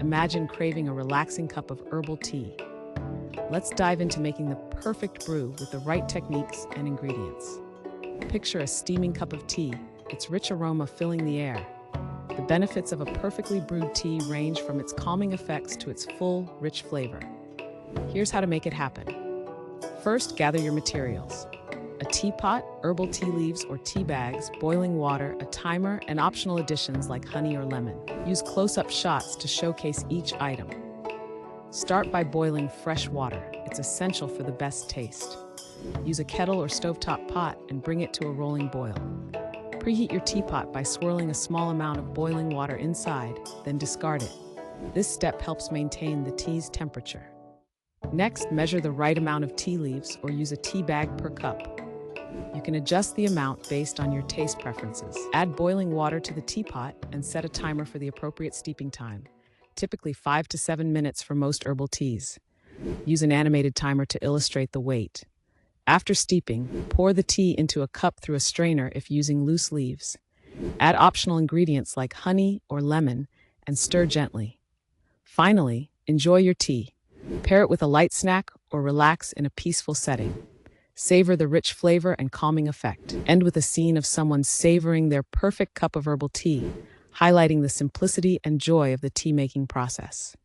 imagine craving a relaxing cup of herbal tea. Let's dive into making the perfect brew with the right techniques and ingredients. Picture a steaming cup of tea, its rich aroma filling the air. The benefits of a perfectly brewed tea range from its calming effects to its full, rich flavor. Here's how to make it happen. First, gather your materials. A teapot, herbal tea leaves or tea bags, boiling water, a timer, and optional additions like honey or lemon. Use close-up shots to showcase each item. Start by boiling fresh water. It's essential for the best taste. Use a kettle or stovetop pot and bring it to a rolling boil. Preheat your teapot by swirling a small amount of boiling water inside, then discard it. This step helps maintain the tea's temperature. Next, measure the right amount of tea leaves or use a tea bag per cup. You can adjust the amount based on your taste preferences. Add boiling water to the teapot and set a timer for the appropriate steeping time, typically 5 to 7 minutes for most herbal teas. Use an animated timer to illustrate the wait. After steeping, pour the tea into a cup through a strainer if using loose leaves. Add optional ingredients like honey or lemon and stir gently. Finally, enjoy your tea. Pair it with a light snack or relax in a peaceful setting. Savor the rich flavor and calming effect. End with a scene of someone savoring their perfect cup of herbal tea, highlighting the simplicity and joy of the tea-making process.